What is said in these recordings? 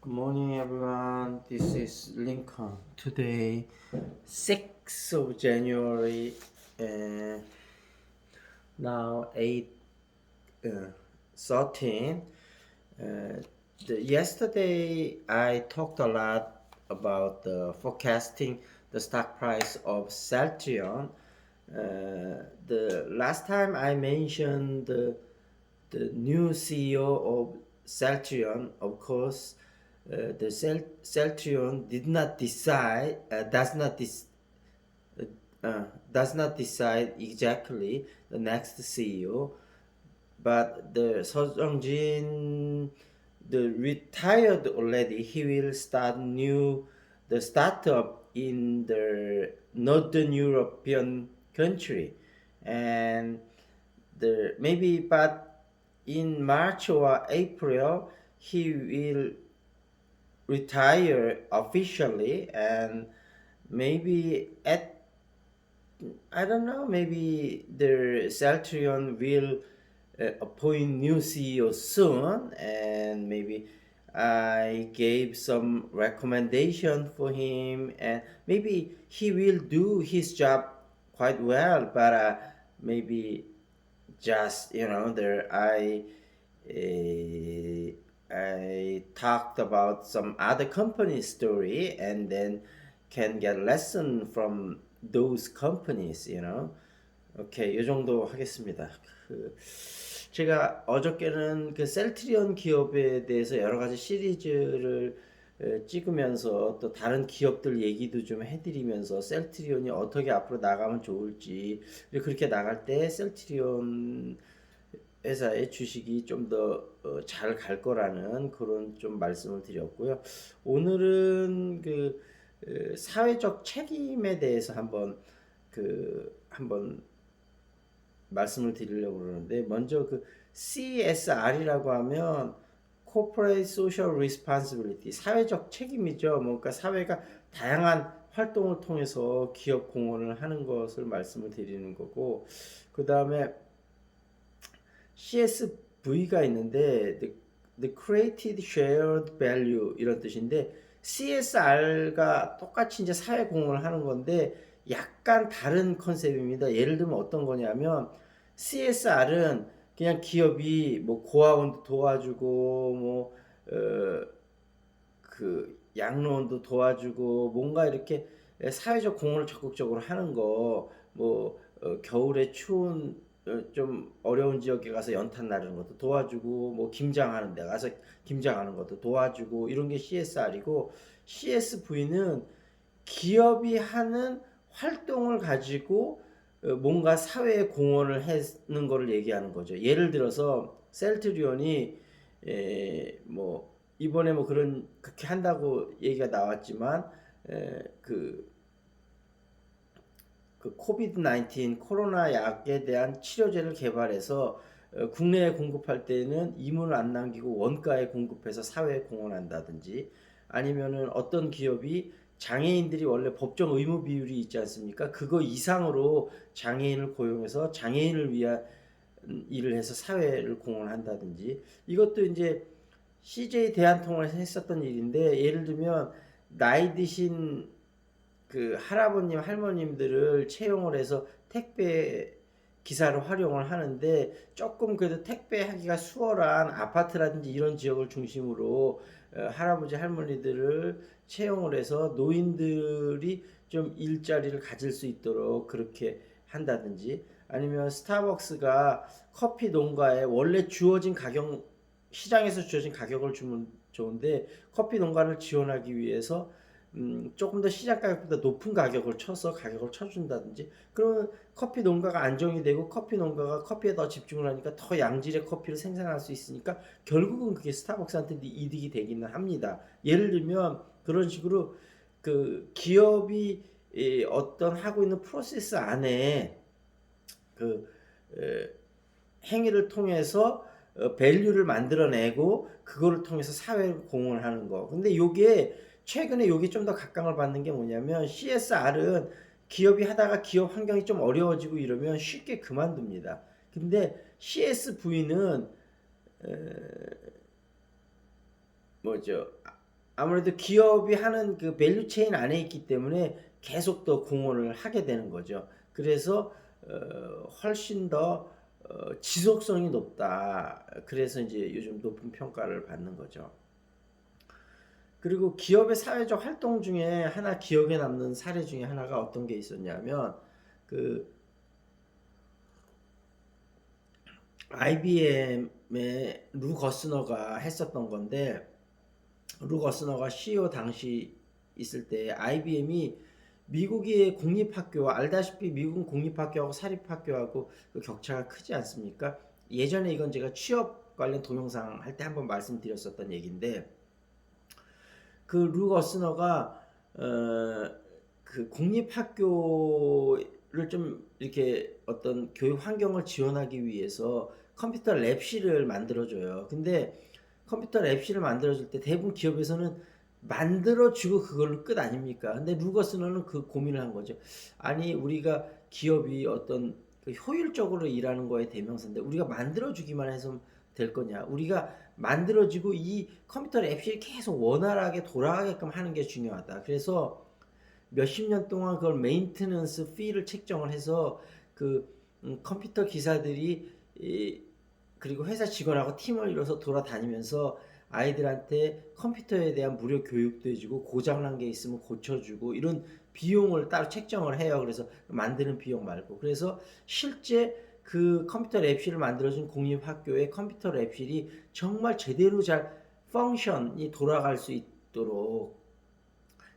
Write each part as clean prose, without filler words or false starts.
Good morning, everyone. This is Lincoln. Today, 6th of January, and now 8 13. Yesterday, I talked a lot about the forecasting the stock price of Celtrion. The last time I mentioned the new CEO of Celtrion, of course, the Celtrion did not decide, does not decide exactly the next CEO, but the Seo Jung-jin, the retired already. He will start the startup in the Northern European country, and but in March or April he will retire officially, and maybe at I don't know, maybe the Celtrion will appoint new CEO soon, and maybe I gave some recommendation for him, and maybe he will do his job quite well, but maybe just there I talked about some other company story, and then can get lesson from those companies. 오케이, 이 정도 하겠습니다. 제가 어저께는 그 셀트리온 기업에 대해서 여러 가지 시리즈를 찍으면서 또 다른 기업들 얘기도 좀 해드리면서 셀트리온이 어떻게 앞으로 나가면 좋을지, 그리고 그렇게 나갈 때 셀트리온 회사의 주식이 좀 더 잘 갈 거라는 그런 좀 말씀을 드렸고요. 오늘은 사회적 책임에 대해서 한번 말씀을 드리려고 그러는데, 먼저 CSR이라고 하면 Corporate Social Responsibility, 사회적 책임이죠. 그러니까 사회가 다양한 활동을 통해서 기업 공헌을 하는 것을 말씀을 드리는 거고, 그 다음에 CSV가 있는데 the Created Shared Value 이런 뜻인데, CSR가 똑같이 이제 사회 공헌을 하는 건데 약간 다른 컨셉입니다. 예를 들면 어떤 거냐면, CSR은 그냥 기업이 뭐 고아원도 도와주고 양로원도 도와주고 뭔가 이렇게 사회적 공헌을 적극적으로 하는 거, 겨울에 추운 좀 어려운 지역에 가서 연탄 나르는 것도 도와주고, 김장하는 데 가서 김장하는 것도 도와주고, 이런 게 CSR이고, CSV는 기업이 하는 활동을 가지고 뭔가 사회에 공헌을 하는 거를 얘기하는 거죠. 예를 들어서 셀트리온이 이번에 그렇게 한다고 얘기가 나왔지만, 코비드 19 코로나 약에 대한 치료제를 개발해서 국내에 공급할 때는 이문을 안 남기고 원가에 공급해서 사회에 공헌한다든지, 아니면은 어떤 기업이 장애인들이 원래 법정 의무 비율이 있지 않습니까? 그거 이상으로 장애인을 고용해서 장애인을 위한 일을 해서 사회를 공헌한다든지, 이것도 이제 CJ 대한통운에서 했었던 일인데, 예를 들면 나이 드신 할아버님 할머님들을 채용을 해서 택배 기사로 활용을 하는데, 조금 그래도 택배하기가 수월한 아파트라든지 이런 지역을 중심으로 할아버지 할머니들을 채용을 해서 노인들이 좀 일자리를 가질 수 있도록 그렇게 한다든지, 아니면 스타벅스가 커피 농가에 원래 주어진 가격, 시장에서 주어진 가격을 주면 좋은데 커피 농가를 지원하기 위해서 조금 더 시장 가격보다 높은 가격을 쳐준다든지, 그러면 커피 농가가 안정이 되고 커피 농가가 커피에 더 집중을 하니까 더 양질의 커피를 생산할 수 있으니까 결국은 그게 스타벅스한테 이득이 되기는 합니다. 예를 들면 그런 식으로 기업이 어떤 하고 있는 프로세스 안에 행위를 통해서 밸류를 만들어내고 그거를 통해서 사회를 공헌을 하는 거. 근데 최근에 요게 좀 더 각광을 받는 게 뭐냐면, CSR은 기업이 하다가 기업 환경이 좀 어려워지고 이러면 쉽게 그만둡니다. 근데 CSV는 아무래도 기업이 하는 그 밸류 체인 안에 있기 때문에 계속 더 공헌을 하게 되는 거죠. 그래서 훨씬 더 지속성이 높다. 그래서 이제 요즘 높은 평가를 받는 거죠. 그리고 기업의 사회적 활동 중에 하나 기억에 남는 사례 중에 하나가 어떤 게 있었냐면 그 IBM의 루 거스너가 했었던 건데 루 거스너가 CEO 당시 있을 때 IBM이 미국의 공립학교 알다시피 미국은 공립학교하고 사립학교하고 그 격차가 크지 않습니까? 예전에 이건 제가 취업 관련 동영상 할 때 한번 말씀드렸었던 얘기인데 그 루 거스너가 그 공립학교를 좀 이렇게 어떤 교육 환경을 지원하기 위해서 컴퓨터 랩실을 만들어줘요. 근데 컴퓨터 랩실을 만들어줄 때 대부분 기업에서는 만들어주고 그걸로 끝 아닙니까? 근데 루 거스너는 그 고민을 한 거죠. 아니 우리가 기업이 어떤 그 효율적으로 일하는 거에 대명사인데 우리가 만들어주기만 해서 될 거냐? 우리가 만들어지고 이 컴퓨터 앱실이 계속 원활하게 돌아가게끔 하는 게 중요하다. 그래서 몇십 년 동안 그걸 메인테넌스 피를 책정을 해서 그 컴퓨터 기사들이 그리고 회사 직원하고 팀을 이뤄서 돌아다니면서 아이들한테 컴퓨터에 대한 무료 교육도 해주고 고장난 게 있으면 고쳐주고 이런 비용을 따로 책정을 해요. 그래서 만드는 비용 말고. 그래서 실제 그 컴퓨터 랩실을 만들어준 공립학교의 컴퓨터 랩실이 정말 제대로 잘 펑션이 돌아갈 수 있도록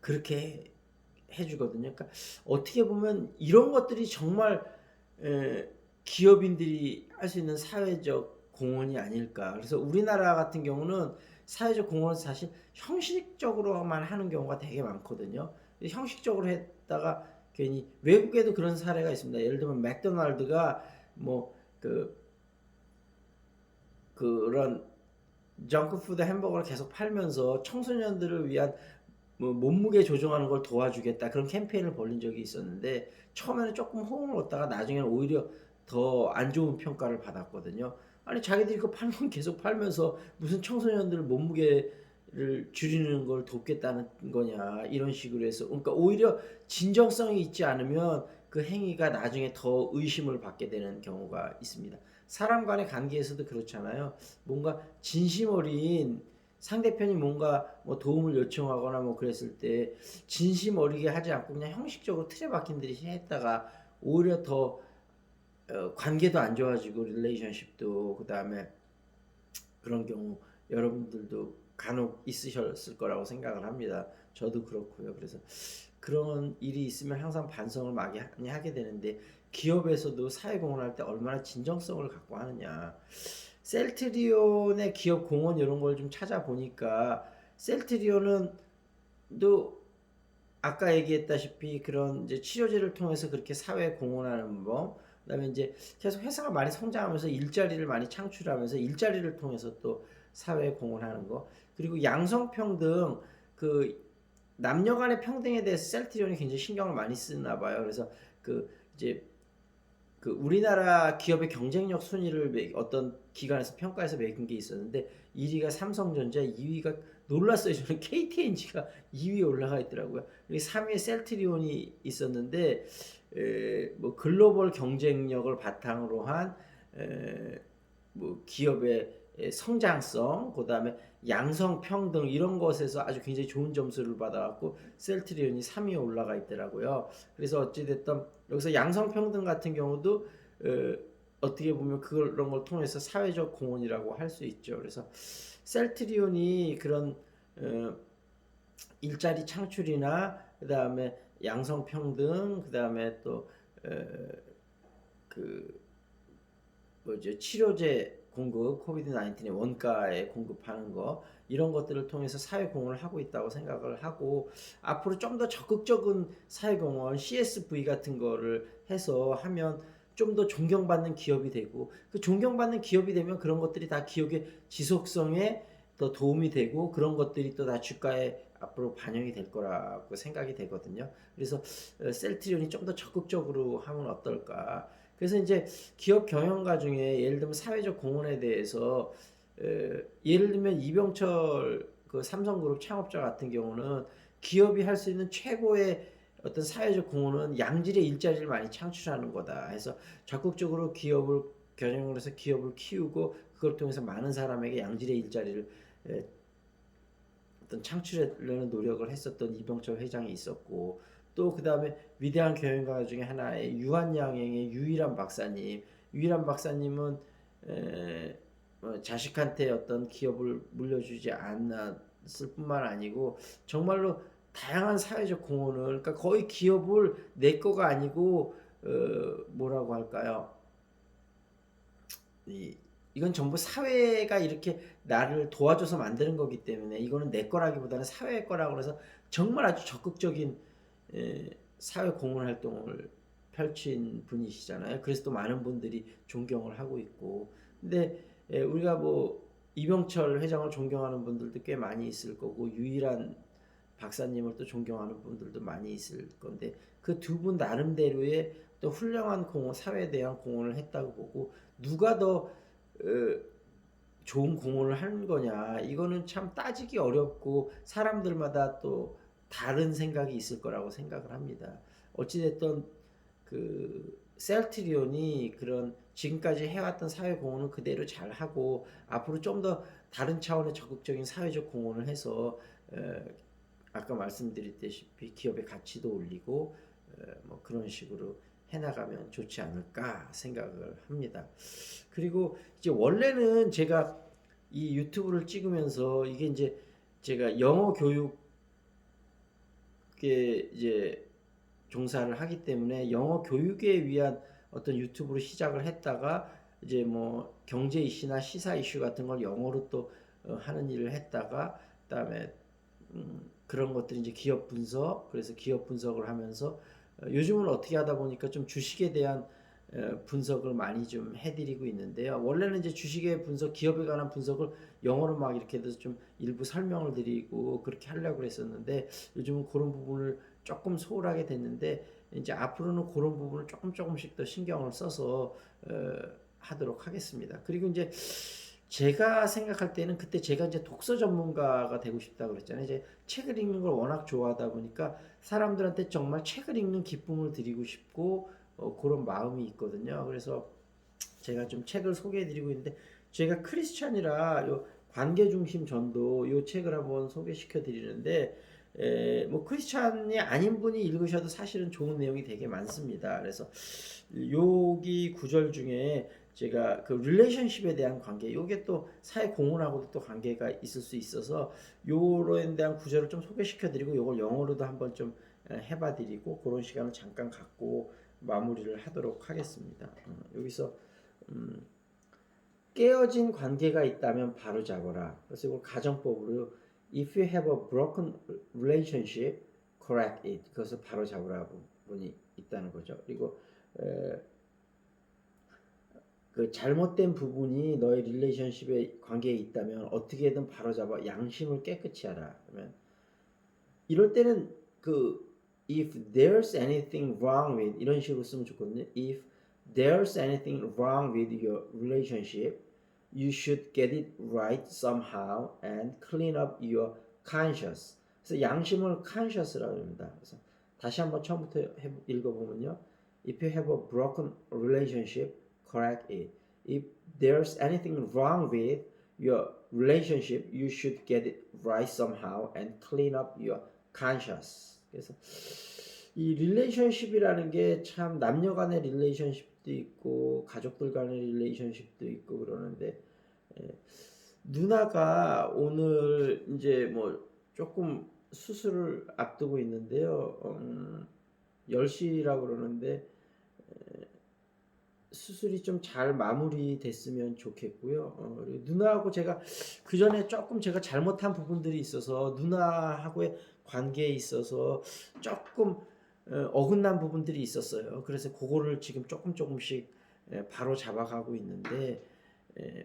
그렇게 해주거든요. 그러니까 어떻게 보면 이런 것들이 정말 기업인들이 할 수 있는 사회적 공헌이 아닐까. 그래서 우리나라 같은 경우는 사회적 공헌은 사실 형식적으로만 하는 경우가 되게 많거든요. 형식적으로 했다가 괜히 외국에도 그런 사례가 있습니다. 예를 들면 맥도날드가 뭐 그런 정크푸드 햄버거를 계속 팔면서 청소년들을 위한 뭐 몸무게 조정하는 걸 도와주겠다 그런 캠페인을 벌린 적이 있었는데 처음에는 조금 호응을 얻다가 나중에는 오히려 더 안 좋은 평가를 받았거든요. 아니 자기들이 그 팔면 계속 팔면서 무슨 청소년들 몸무게를 줄이는 걸 돕겠다는 거냐 이런 식으로 해서 그러니까 오히려 진정성이 있지 않으면 그 행위가 나중에 더 의심을 받게 되는 경우가 있습니다. 사람 간의 관계에서도 그렇잖아요. 뭔가 진심 어린 상대편이 뭔가 뭐 도움을 요청하거나 뭐 그랬을 때 진심 어리게 하지 않고 그냥 형식적으로 틀에 박힌 듯이 했다가 오히려 더 관계도 안 좋아지고 릴레이션십도 그 다음에 그런 경우 여러분들도 간혹 있으셨을 거라고 생각을 합니다. 저도 그렇고요. 그래서 그런 일이 있으면 항상 반성을 많이 하게 되는데 기업에서도 사회공헌할 때 얼마나 진정성을 갖고 하느냐. 셀트리온의 기업 공헌 이런 걸 좀 찾아보니까 셀트리온은 또 아까 얘기했다시피 그런 이제 치료제를 통해서 그렇게 사회 공헌하는 법, 그다음에 이제 계속 회사가 많이 성장하면서 일자리를 많이 창출하면서 일자리를 통해서 또 사회 공헌하는 거, 그리고 양성평등 그 남녀 간의 평등에 대해서 셀트리온이 굉장히 신경을 많이 쓰나 봐요. 그래서 그 이제 그 우리나라 기업의 경쟁력 순위를 어떤 기관에서 평가해서 매긴 게 있었는데 1위가 삼성전자, 2위가 놀랐어요. 저는 KTNG가 2위에 올라가 있더라고요. 3위에 셀트리온이 있었는데 뭐 글로벌 경쟁력을 바탕으로 한 뭐 기업의 성장성, 그다음에 양성 평등 이런 것에서 아주 굉장히 좋은 점수를 받아갖고 셀트리온이 3위에 올라가 있더라고요. 그래서 어찌됐든 여기서 양성 평등 같은 경우도 어떻게 보면 그런 걸 통해서 사회적 공헌이라고 할 수 있죠. 그래서 셀트리온이 그런 일자리 창출이나 그 다음에 양성 평등, 그 다음에 또 그 뭐죠 치료제 공급, 코비드 19의 원가에 공급하는 거 이런 것들을 통해서 사회공헌을 하고 있다고 생각을 하고 앞으로 좀 더 적극적인 사회공헌 CSV 같은 거를 해서 하면 좀 더 존경받는 기업이 되고 그 존경받는 기업이 되면 그런 것들이 다 기업의 지속성에 더 도움이 되고 그런 것들이 또 다 주가에 앞으로 반영이 될 거라고 생각이 되거든요. 그래서 셀트리온이 좀 더 적극적으로 하면 어떨까. 그래서 이제 기업 경영가 중에 예를 들면 사회적 공헌에 대해서 예를 들면 이병철 그 삼성그룹 창업자 같은 경우는 기업이 할 수 있는 최고의 어떤 사회적 공헌은 양질의 일자리를 많이 창출하는 거다 해서 적극적으로 기업을 겨냥을 해서 기업을 키우고 그걸 통해서 많은 사람에게 양질의 일자리를 어떤 창출하려는 노력을 했었던 이병철 회장이 있었고 또 그 다음에 위대한 경영가 중에 하나의 유한양행의 유일한 박사님은 자식한테 어떤 기업을 물려주지 않았을 뿐만 아니고 정말로 다양한 사회적 공헌을 그러니까 거의 기업을 내 거가 아니고 뭐라고 할까요? 이건 전부 사회가 이렇게 나를 도와줘서 만드는 거기 때문에 이거는 내 거라기보다는 사회의 거라고 해서 정말 아주 적극적인 사회 공헌 활동을 펼친 분이시잖아요. 그래서 또 많은 분들이 존경을 하고 있고 근데 우리가 뭐 이병철 회장을 존경하는 분들도 꽤 많이 있을 거고 유일한 박사님을 또 존경하는 분들도 많이 있을 건데 그 두 분 나름대로의 또 훌륭한 공헌, 사회에 대한 공헌을 했다고 보고 누가 더 좋은 공헌을 하는 거냐 이거는 참 따지기 어렵고 사람들마다 또 다른 생각이 있을 거라고 생각을 합니다. 어찌됐든 그 셀트리온이 그런 지금까지 해왔던 사회 공헌을 그대로 잘 하고 앞으로 좀 더 다른 차원의 적극적인 사회적 공헌을 해서 아까 말씀드렸다시피 기업의 가치도 올리고 뭐 그런 식으로 해나가면 좋지 않을까 생각을 합니다. 그리고 이제 원래는 제가 이 유튜브를 찍으면서 이게 이제 제가 영어 교육에 이제 종사를 하기 때문에 영어 교육에 위한 어떤 유튜브로 시작을 했다가 이제 뭐 경제 이슈나 시사 이슈 같은 걸 영어로 또 하는 일을 했다가 그다음에 그런 것들이 이제 기업 분석 그래서 기업 분석을 하면서 요즘은 어떻게 하다 보니까 좀 주식에 대한 분석을 많이 좀 해드리고 있는데요. 원래는 이제 주식의 분석, 기업에 관한 분석을 영어로 막 이렇게 해서 좀 일부 설명을 드리고 그렇게 하려고 했었는데 요즘은 그런 부분을 조금 소홀하게 됐는데 이제 앞으로는 그런 부분을 조금씩 더 신경을 써서 하도록 하겠습니다. 그리고 이제 제가 생각할 때는 그때 제가 이제 독서 전문가가 되고 싶다고 그랬잖아요. 이제 책을 읽는 걸 워낙 좋아하다 보니까 사람들한테 정말 책을 읽는 기쁨을 드리고 싶고 그런 마음이 있거든요. 그래서 제가 좀 책을 소개해드리고 있는데 제가 크리스찬이라 요 관계 중심 전도 요 책을 한번 소개시켜 드리는데 뭐 크리스찬이 아닌 분이 읽으셔도 사실은 좋은 내용이 되게 많습니다. 그래서 여기 구절 중에 제가 그 릴레이션십에 대한 관계 요게 또 사회 공헌하고도 또 관계가 있을 수 있어서 요로에 대한 구절을 좀 소개시켜 드리고 요걸 영어로도 한번 좀 해봐 드리고 그런 시간을 잠깐 갖고 마무리를 하도록 하겠습니다. 여기서 깨어진 관계가 있다면 바로 잡아라. 그래서 이걸 가정법으로 If you have a broken relationship, correct it. 그것을 바로 잡으라 부분이 있다는 거죠. 그리고 그 잘못된 부분이 너의 릴레이션십에 관계에 있다면 어떻게든 바로 잡아 양심을 깨끗이 하라. 그러면 이럴 때는 그 if there's anything wrong with 이런 식으로 쓰면 좋거든요. If there's anything wrong with your relationship, you should get it right somehow and clean up your conscience. 그래서 양심을 conscious라고 합니다. 그래서 다시 한번 처음부터 읽어보면요. If you have a broken relationship, correct it. If there's anything wrong with your relationship, you should get it right somehow and clean up your conscience. 그래서 이 릴레이션십이라는 게 참 남녀 간의 릴레이션십도 있고 가족들 간의 릴레이션십도 있고 그러는데 누나가 오늘 이제 뭐 조금 수술을 앞두고 있는데요. 10시라고 그러는데 수술이 좀 잘 마무리됐으면 좋겠고요. 누나하고 제가 그 전에 조금 제가 잘못한 부분들이 있어서 누나하고의 관계에 있어서 조금 어긋난 부분들이 있었어요. 그래서 그거를 지금 조금씩 바로 잡아가고 있는데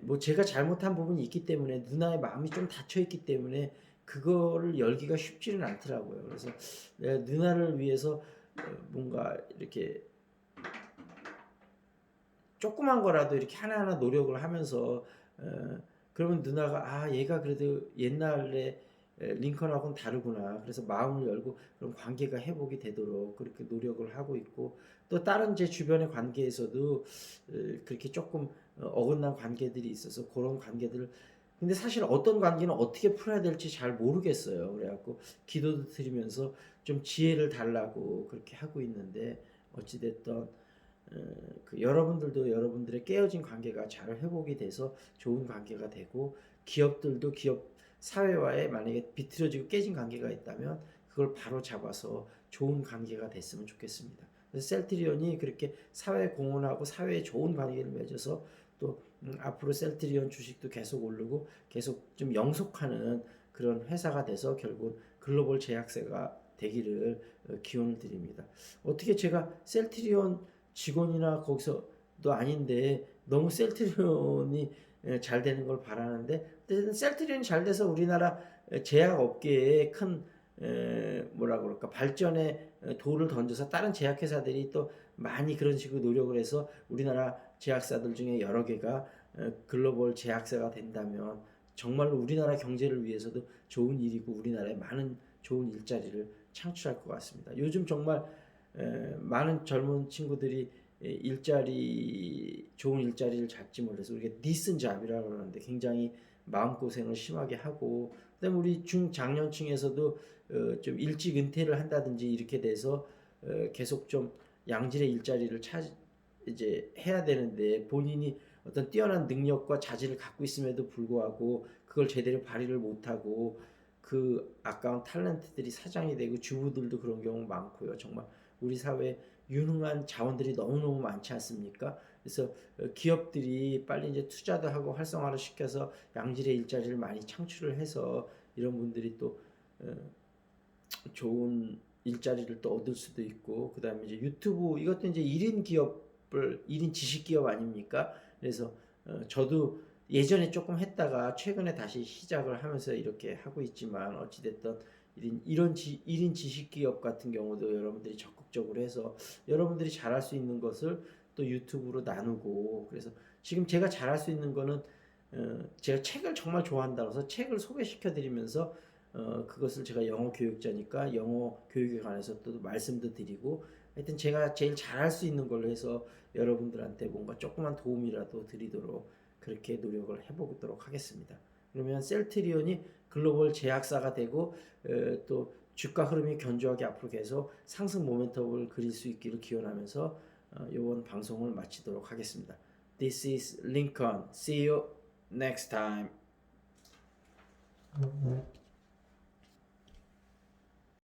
뭐 제가 잘못한 부분이 있기 때문에 누나의 마음이 좀 닫혀 있기 때문에 그거를 열기가 쉽지는 않더라고요. 그래서 내가 누나를 위해서 뭔가 이렇게 조그만 거라도 이렇게 하나하나 노력을 하면서 그러면 누나가 아 얘가 그래도 옛날에 링컨하고는 다르구나. 그래서 마음을 열고 그런 관계가 회복이 되도록 그렇게 노력을 하고 있고, 또 다른 제 주변의 관계에서도 그렇게 조금 어긋난 관계들이 있어서 그런 관계들을, 근데 사실 어떤 관계는 어떻게 풀어야 될지 잘 모르겠어요. 그래갖고 기도도 드리면서 좀 지혜를 달라고 그렇게 하고 있는데, 어찌됐든 그 여러분들도 여러분들의 깨어진 관계가 잘 회복이 돼서 좋은 관계가 되고, 기업들도 기업 사회와의 만약에 비틀어지고 깨진 관계가 있다면 그걸 바로 잡아서 좋은 관계가 됐으면 좋겠습니다. 그래서 셀트리온이 그렇게 사회 공헌하고 사회에 좋은 관계를 맺어서 또 앞으로 셀트리온 주식도 계속 오르고 계속 좀 영속하는 그런 회사가 돼서 결국 글로벌 제약사가 되기를 기원을 드립니다. 어떻게 제가 셀트리온 직원이나 거기서도 아닌데 너무 셀트리온이 잘 되는 걸 바라는데, 어쨌든 셀트리온이 잘 돼서 우리나라 제약 업계에 큰 뭐라 그럴까 발전에 돌을 던져서 다른 제약회사들이 또 많이 그런 식으로 노력을 해서 우리나라 제약사들 중에 여러 개가 글로벌 제약사가 된다면 정말로 우리나라 경제를 위해서도 좋은 일이고 우리나라에 많은 좋은 일자리를 창출할 것 같습니다. 요즘 정말 많은 젊은 친구들이 일자리 좋은 일자리를 잡지 못해서 우리가 니슨 잡이라고 그러는데 굉장히 마음고생을 심하게 하고, 그다음에 우리 중장년층에서도 좀 일찍 은퇴를 한다든지 이렇게 돼서 계속 좀 양질의 일자리를 이제 해야 되는데, 본인이 어떤 뛰어난 능력과 자질을 갖고 있음에도 불구하고 그걸 제대로 발휘를 못하고 그 아까운 탤런트들이 사장이 되고 주부들도 그런 경우 많고요. 정말 우리 사회에 유능한 자원들이 너무너무 많지 않습니까? 그래서 기업들이 빨리 이제 투자도 하고 활성화를 시켜서 양질의 일자리를 많이 창출을 해서 이런 분들이 또 좋은 일자리를 또 얻을 수도 있고, 그 다음에 이제 유튜브 이것도 이제 1인 기업을 1인 지식 기업 아닙니까? 그래서 저도 예전에 조금 했다가 최근에 다시 시작을 하면서 이렇게 하고 있지만, 어찌됐든 1인 지식 기업 같은 경우도 여러분들이 적극적으로 해서 여러분들이 잘할 수 있는 것을 또 유튜브로 나누고, 그래서 지금 제가 잘할 수 있는 거는 제가 책을 정말 좋아한다고 해서 책을 소개시켜 드리면서 그것을 제가 영어 교육자니까 영어 교육에 관해서 또 말씀도 드리고, 하여튼 제가 제일 잘할 수 있는 걸로 해서 여러분들한테 뭔가 조그만 도움이라도 드리도록 그렇게 노력을 해보도록 하겠습니다. 그러면 셀트리온이 글로벌 제약사가 되고 또 주가 흐름이 견조하게 앞으로 계속 상승 모멘텀을 그릴 수 있기를 기원하면서 이번 방송을 마치도록 하겠습니다. This is Lincoln. See you next time.